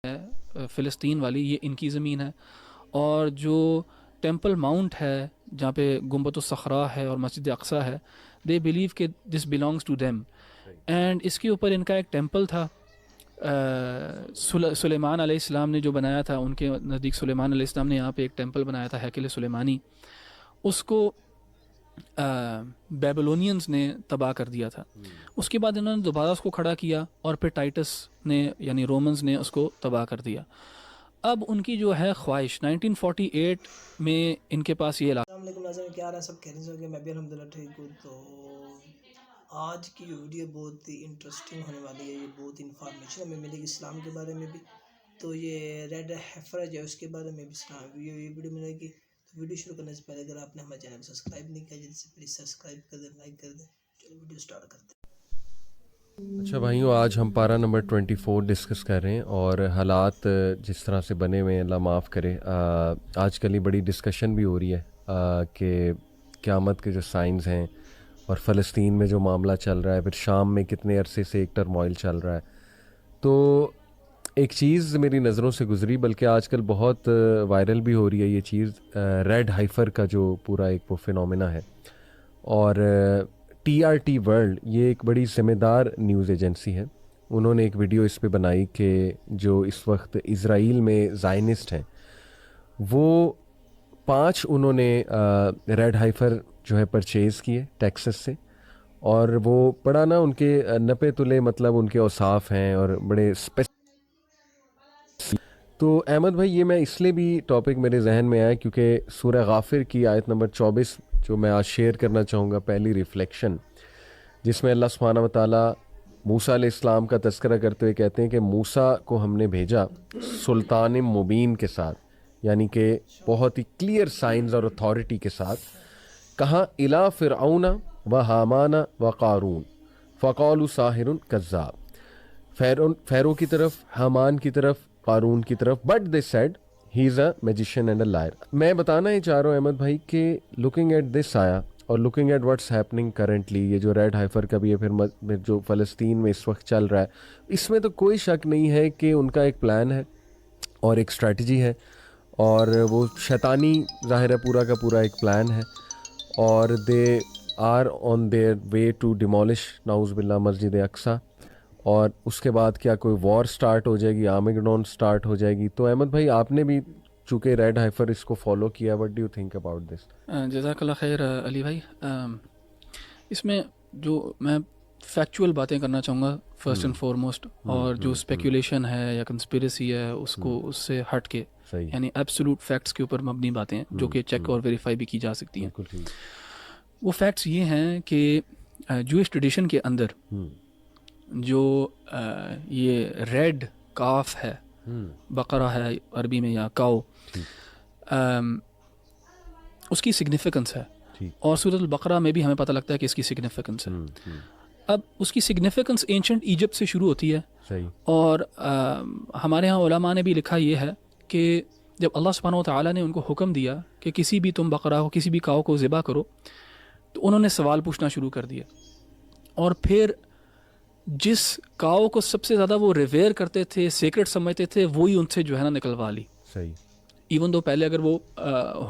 ہے فلسطین والی یہ ان کی زمین ہے، اور جو ٹیمپل ماؤنٹ ہے جہاں پہ گنبد الصخرا ہے اور مسجد اقصیٰ ہے، دے بلیو کہ this belongs to them. And اس کے اوپر ان کا ایک ٹیمپل تھا، سلیمان علیہ السلام نے جو بنایا تھا، ان کے نزدیک سلیمان علیہ السلام نے یہاں پہ ایک ٹیمپل بنایا تھا، ہیکل سلیمانی. اس کو بیبلونینز نے تباہ کر دیا تھا. اس کے بعد انہوں نے دوبارہ اس کو کھڑا کیا اور پھر ٹائٹس نے یعنی رومنز نے اس کو تباہ کر دیا. اب ان کی جو ہے خواہش 1948 میں ان کے پاس یہ علاقہ. السلام علیکم ناظرین، کیا رہا سب خیریت سے ہوگے؟ میں بھی الحمدللہ ٹھیک ہوں. تو آج کی ویڈیو بہت ہی انٹرسٹنگ ہونے والی ہے. یہ بہت انفارمیشن ہمیں ملے گی اسلام کے بارے میں بھی. تو یہ ریڈ ہیفر جو ہے اس کے بارے میں بھی اسلام یہ ویڈیو ملے گی. تو ویڈیو شروع کرنے سے پہلے اگر آپ نے ہمارے چینل کو سبسکرائب نہیں کیا جلدی سے پلیز سبسکرائب کر دیں، لائک کر دیں. چلو ویڈیو سٹارٹ کرتے ہیں. اچھا بھائیوں، آج ہم پارہ نمبر 24 ڈسکس کر رہے ہیں، اور حالات جس طرح سے بنے ہوئے ہیں اللہ معاف کرے. آج کل یہ بڑی ڈسکشن بھی ہو رہی ہے کہ قیامت کے جو سائنز ہیں اور فلسطین میں جو معاملہ چل رہا ہے، پھر شام میں کتنے عرصے سے ایک ٹرموائل چل رہا ہے. تو ایک چیز میری نظروں سے گزری، بلکہ آج کل بہت وائرل بھی ہو رہی ہے یہ چیز، ریڈ ہائفر کا جو پورا ایک وہ فینومینا ہے. اور TRT ورلڈ یہ ایک بڑی ذمہ دار نیوز ایجنسی ہے. انہوں نے ایک ویڈیو اس پہ بنائی کہ جو اس وقت اسرائیل میں زائنسٹ ہیں وہ 5 انہوں نے ریڈ ہائفر جو ہے پرچیز کیے ٹیکسس سے، اور وہ بڑا نا ان کے نپے تلے مطلب ان کے اوصاف ہیں اور بڑے تو احمد بھائی، یہ میں اس لیے بھی ٹاپک میرے ذہن میں آیا کیونکہ سورہ غافر کی آیت نمبر 24 جو میں آج شیئر کرنا چاہوں گا، پہلی ریفلیکشن، جس میں اللہ سبحانہ و تعالیٰ موسیٰ علیہ السلام کا تذکرہ کرتے ہوئے کہتے ہیں کہ موسیٰ کو ہم نے بھیجا سلطان مبین کے ساتھ، یعنی کہ بہت ہی کلیئر سائنز اور اتھارٹی کے ساتھ. کہاں الا فرعون و حامان و قارون فقالوا ساحر کذاب، فیرو کی طرف، حامان کی طرف، قارون کی طرف، but they said he is a magician and a liar. میں بتانا ہی چاہ رہا ہوں احمد بھائی کہ لوکنگ ایٹ دس آیا اور looking at what's happening currently, یہ جو ریڈ ہائفر کا بھی ہے، پھر جو فلسطین میں اس وقت چل رہا ہے، اس میں تو کوئی شک نہیں ہے کہ ان کا ایک پلان ہے اور ایک اسٹریٹجی ہے، اور وہ شیطانی ظاہر ہے پورا کا پورا ایک پلان ہے. اور they are on their way to demolish نعوذ باللہ مسجد اقصیٰ. اور اس کے بعد کیا کوئی وار سٹارٹ ہو جائے گی، آرمیگڈون سٹارٹ ہو جائے گی. تو احمد بھائی، آپ نے بھی چونکہ ریڈ ہائفر اس کو فالو کیا، what do you think about this? جزاک اللہ خیر علی بھائی. اس میں جو میں فیکچول باتیں کرنا چاہوں گا فرسٹ اینڈ فارموسٹ، اور جو اسپیکولیشن ہے یا کنسپیریسی ہے اس کو اس سے ہٹ کے، یعنی ایبسولوٹ فیکٹس کے اوپر مبنی باتیں ہیں جو کہ چیک اور ویریفائی بھی کی جا سکتی ہیں. وہ فیکٹس یہ ہیں کہ جوئش ٹریڈیشن کے اندر جو یہ ریڈ کاف ہے، بقرہ ہے عربی میں یا کاؤ، اس کی سگنیفیکنس ہے، اور سورۃ البقرہ میں بھی ہمیں پتہ لگتا ہے کہ اس کی سگنیفیکنس ہے. اب اس کی سگنیفیکنس اینشنٹ ایجپٹ سے شروع ہوتی ہے، اور ہمارے ہاں علماء نے بھی لکھا یہ ہے کہ جب اللہ سبحانہ و تعالیٰ نے ان کو حکم دیا کہ کسی بھی تم بقرہ کو، کسی بھی کاؤ کو ذبح کرو، تو انہوں نے سوال پوچھنا شروع کر دیا، اور پھر جس کاؤ کو سب سے زیادہ وہ ریویئر کرتے تھے، سیکرٹ سمجھتے تھے، وہی ان سے جو ہے نا نکلوا لی. صحیح. ایون دو پہلے اگر وہ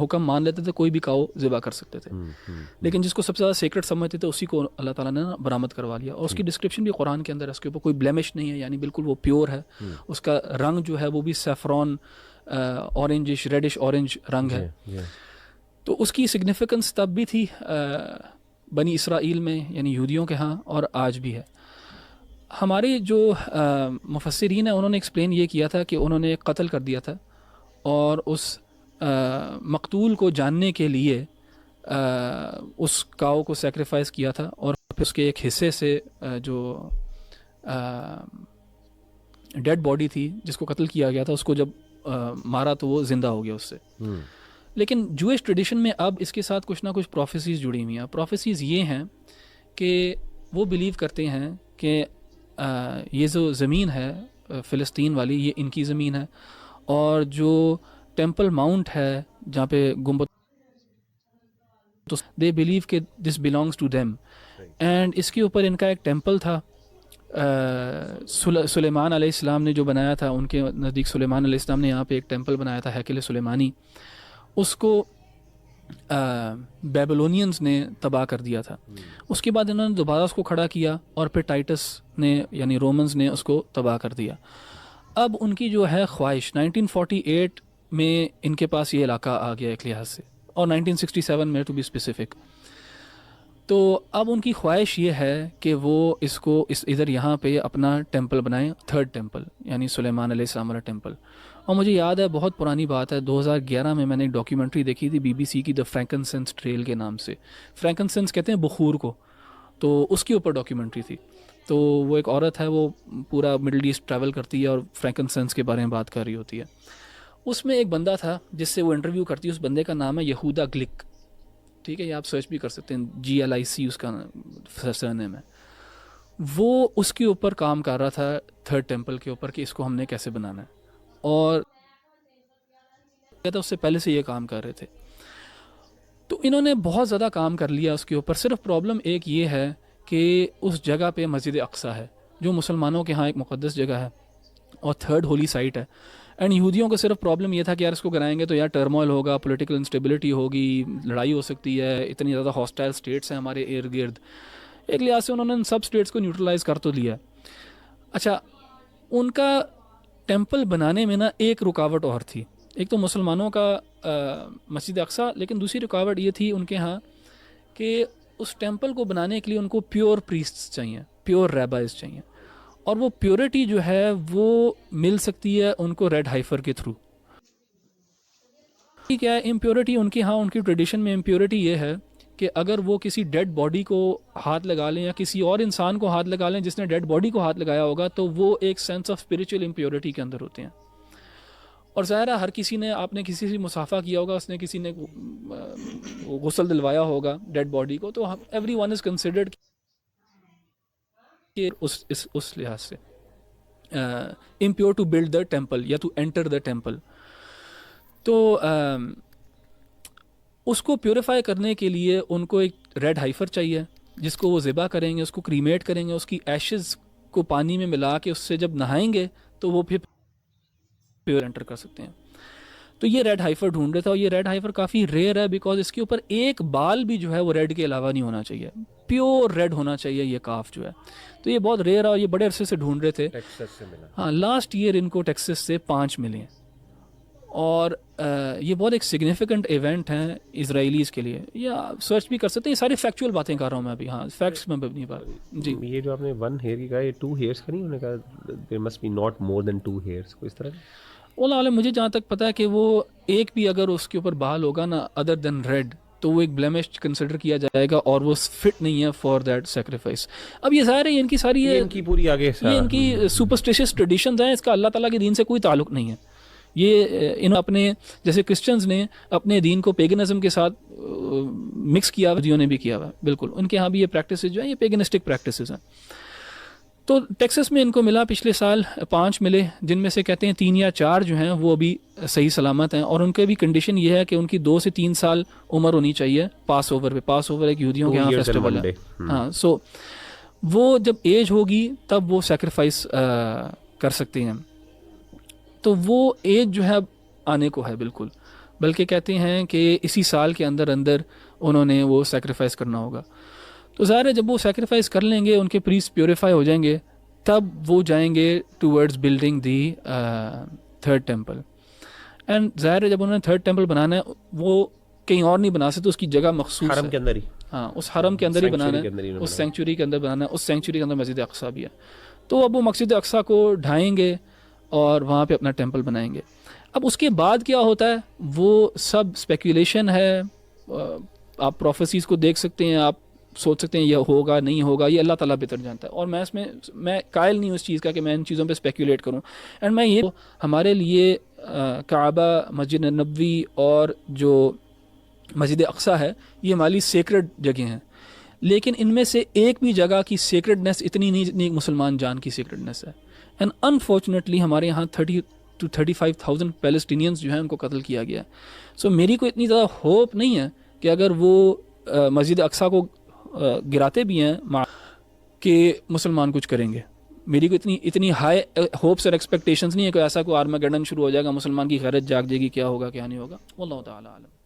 حکم مان لیتے تھے کوئی بھی کاؤ ذبح کر سکتے تھے، لیکن جس کو سب سے زیادہ سیکرٹ سمجھتے تھے اسی کو اللہ تعالیٰ نے برآمد کروا لیا. اور اس کی ڈسکرپشن بھی قرآن کے اندر ہے، اس کے اوپر کوئی بلیمش نہیں ہے، یعنی بالکل وہ پیور ہے. اس کا رنگ جو ہے وہ بھی سیفرون اورنجش، ریڈش اورنج رنگ ہے. تو اس کی سگنیفیکنس تب بھی تھی بنی اسرائیل میں، یعنی یہودیوں کے ہاں، اور آج بھی ہے. ہمارے جو مفسرین ہیں انہوں نے ایکسپلین یہ کیا تھا کہ انہوں نے قتل کر دیا تھا، اور اس مقتول کو جاننے کے لیے اس کاؤ کو سیکریفائس کیا تھا، اور پھر اس کے ایک حصے سے جو ڈیڈ باڈی تھی جس کو قتل کیا گیا تھا، اس کو جب مارا تو وہ زندہ ہو گیا اس سے. لیکن جوئش ٹریڈیشن میں اب اس کے ساتھ کچھ نہ کچھ پروفیسیز جڑی ہوئی ہیں. پروفیسیز یہ ہیں کہ وہ بلیو کرتے ہیں کہ یہ جو زمین ہے فلسطین والی یہ ان کی زمین ہے، اور جو ٹیمپل ماؤنٹ ہے جہاں پہ گنبد، دے بلیو کہ this belongs to them. And اس کے اوپر ان کا ایک ٹیمپل تھا، سلیمان علیہ السلام نے جو بنایا تھا، ان کے نزدیک سلیمان علیہ السلام نے یہاں پہ ایک ٹیمپل بنایا تھا ہیکل سلیمانی، اس کو بیبلونینز نے تباہ کر دیا تھا. اس کے بعد انہوں نے دوبارہ اس کو کھڑا کیا اور پھر ٹائٹس نے یعنی رومنز نے اس کو تباہ کر دیا. اب ان کی جو ہے خواہش 1948 میں ان کے پاس یہ علاقہ آ گیا ایک لحاظ سے، اور 1967 میں ٹو بی اسپیسیفک. تو اب ان کی خواہش یہ ہے کہ وہ اس کو ادھر یہاں پہ اپنا ٹیمپل بنائیں، تھرڈ ٹیمپل یعنی سلیمان علیہ السلام والا ٹیمپل. اور مجھے یاد ہے، بہت پرانی بات ہے، 2011 میں نے ایک ڈاکیومنٹری دیکھی تھی BBC کی، دا فرینکنسنس ٹریل کے نام سے. فرینکنسنس کہتے ہیں بخور کو، تو اس کے اوپر ڈاکیومنٹری تھی. تو وہ ایک عورت ہے، وہ پورا مڈل ایسٹ ٹریول کرتی ہے اور فرینکنسنس کے بارے میں بات کر رہی ہوتی ہے. اس میں ایک بندہ تھا جس سے وہ انٹرویو کرتی ہے، اس بندے کا نام ہے یہودا گلک. ٹھیک ہے، یہ آپ سرچ بھی کر سکتے ہیں، GLIC اس کا سرنیم ہے. وہ اس کے اوپر کام کر رہا تھا تھرڈ ٹیمپل کے اوپر کہ اس کو ہم نے کیسے بنانا ہے، اور اس سے پہلے سے یہ کام کر رہے تھے. تو انہوں نے بہت زیادہ کام کر لیا اس کے اوپر. صرف پرابلم ایک یہ ہے کہ اس جگہ پہ مسجد اقصیٰ ہے جو مسلمانوں کے ہاں ایک مقدس جگہ ہے اور تھرڈ ہولی سائٹ ہے. اینڈ یہودیوں کو صرف پرابلم یہ تھا کہ یار اس کو کرائیں گے تو یار ٹرموائل ہوگا، پولیٹیکل انسٹیبلٹی ہوگی، لڑائی ہو سکتی ہے، اتنی زیادہ ہاسٹائل سٹیٹس ہیں ہمارے ارد گرد. ایک لحاظ سے انہوں نے ان سب سٹیٹس کو نیوٹرلائز کر تو لیا. اچھا، ان کا ٹیمپل بنانے میں نا ایک رکاوٹ اور تھی. ایک تو مسلمانوں کا مسجد اقصیٰ، لیکن دوسری رکاوٹ یہ تھی ان کے ہاں کہ اس ٹیمپل کو بنانے کے لیے ان کو پیور پریسٹس چاہیے، پیور ریبائز چاہیے، اور وہ پیورٹی جو ہے وہ مل سکتی ہے ان کو ریڈ ہائفر کے تھرو. کیا ہے امپیورٹی ان کے ہاں، ان کی ٹریڈیشن میں امپیورٹی یہ ہے کہ اگر وہ کسی ڈیڈ باڈی کو ہاتھ لگا لیں یا کسی اور انسان کو ہاتھ لگا لیں جس نے ڈیڈ باڈی کو ہاتھ لگایا ہوگا، تو وہ ایک سینس آف اسپریچول امپیورٹی کے اندر ہوتے ہیں. اور ظاہر ہے ہر کسی نے، آپ نے کسی سے مصافحہ کیا ہوگا، اس نے کسی نے غسل دلوایا ہوگا ڈیڈ باڈی کو، تو ایوری ون از کنسیڈرڈ کہ اس لحاظ سے impure to build the temple یا ٹو انٹر دا ٹیمپل. تو اس کو پیوریفائی کرنے کے لیے ان کو ایک ریڈ ہائفر چاہیے جس کو وہ ذبح کریں گے، اس کو کریمیٹ کریں گے، اس کی ایشز کو پانی میں ملا کے اس سے جب نہائیں گے تو وہ پھر پیور انٹر کر سکتے ہیں. تو یہ ریڈ ہائفر ڈھونڈ رہے تھا، اور یہ ریڈ ہائفر کافی ریئر ہے بیکاز اس کے اوپر ایک بال بھی جو ہے وہ ریڈ کے علاوہ نہیں ہونا چاہیے، پیور ریڈ ہونا چاہیے یہ کاف جو ہے. تو یہ بہت ریئر ہے اور یہ بڑے عرصے سے ڈھونڈ رہے تھے. ہاں، لاسٹ ایئر ان کو ٹیکسس سے 5 ملے ہیں، اور یہ بہت ایک سگنیفیکنٹ ایونٹ ہیں اسرائیلیز کے لیے. یا سرچ بھی کر سکتے ہیں، یہ ساری فیکچوئل باتیں کر رہا ہوں میں ابھی. ہاں، فیکٹس میں بھی نہیں بات. جی، یہ جو آپ نے 1 hair کی کہا، یہ 2 hairs کا نہیں، انہوں نے کہا there must be not more than 2 hairs، کوئی اس طرح. اللہ عالم، مجھے جہاں تک پتہ ہے کہ وہ ایک بھی اگر اس کے اوپر بال ہوگا نا ادر دین ریڈ تو وہ ایک بلیمش کنسیڈر کیا جائے گا اور وہ فٹ نہیں ہے فار دیٹ سیکریفائس. اب یہ ظاہر ہے ان کی ساری ان کی پوری آگے یہ ان کی سپرسٹیشس ٹریڈیشنز ہیں، اس کا اللہ تعالیٰ کے دین سے کوئی تعلق نہیں ہے. یہ انہوں اپنے جیسے کرسچنز نے اپنے دین کو پیگنزم کے ساتھ مکس کیا، یہودیوں نے بھی کیا ہوا. بالکل ان کے ہاں بھی یہ پریکٹسز جو ہیں یہ پیگنسٹک پریکٹسز ہیں. تو ٹیکسس میں ان کو ملا پچھلے سال 5 ملے، جن میں سے کہتے ہیں 3 یا 4 جو ہیں وہ ابھی صحیح سلامت ہیں، اور ان کے بھی کنڈیشن یہ ہے کہ ان کی 2 سے 3 سال عمر ہونی چاہیے پاس اوور پہ. پاس اوور ایک یہودیوں کے یہاں فیسٹیول ہے. ہاں، سو وہ جب ایج ہوگی تب وہ سیکریفائس کر سکتے ہیں. تو وہ ایج جو ہے آنے کو ہے بالکل، بلکہ کہتے ہیں کہ اسی سال کے اندر انہوں نے وہ سیکریفائس کرنا ہوگا. تو ظاہر ہے جب وہ سیکریفائس کر لیں گے، ان کے پریسٹ پیوریفائی ہو جائیں گے، تب وہ جائیں گے towards building the third temple. And ظاہر ہے جب انہوں نے تھرڈ ٹیمپل بنانا ہے وہ کہیں اور نہیں بنا سکتے، اس کی جگہ مخصوص حرم کے اندر ہی. ہاں، اس حرم کے اندر ہی بنانا ہے، اس سینکچوری کے اندر بنانا ہے. اس سینکچوری کے اندر مسجد اقصیٰ بھی ہے. تو اب وہ مسجد اقصیٰ کو ڈھائیں گے اور وہاں پہ اپنا ٹیمپل بنائیں گے. اب اس کے بعد کیا ہوتا ہے وہ سب اسپیکولیشن ہے. آپ پروفیسیز کو دیکھ سکتے ہیں، آپ سوچ سکتے ہیں یہ ہوگا نہیں ہوگا، یہ اللہ تعالیٰ بہتر جانتا ہے، اور میں قائل نہیں ہوں اس چیز کا کہ میں ان چیزوں پہ اسپیکولیٹ کروں. اینڈ میں یہ ہمارے لیے کعبہ، مسجد نبوی اور جو مسجد اقصیٰ ہے یہ ہماری سیکرڈ جگہیں ہیں، لیکن ان میں سے ایک بھی جگہ کی سیکرڈنیس اتنی نہیں مسلمان جان کی سیکرڈنیس ہے. اینڈ انفارچونیٹلی ہمارے یہاں 30 to 35,000 پیلسٹینینز جو ہیں ان کو قتل کیا گیا ہے. سو میری کوئی اتنی زیادہ ہوپ نہیں ہے کہ اگر وہ مسجد اقصیٰ کو گراتے بھی ہیں کہ مسلمان کچھ کریں گے. میری کوئی اتنی ہائی ہوپس اور ایکسپیکٹیشنز نہیں ہے کہ ایسا کوئی آرماگیڈن شروع ہو جائے گا، مسلمان کی غیرت جاگ جائے گی، کیا ہوگا کیا نہیں ہوگا، واللہ تعالیٰ عالم.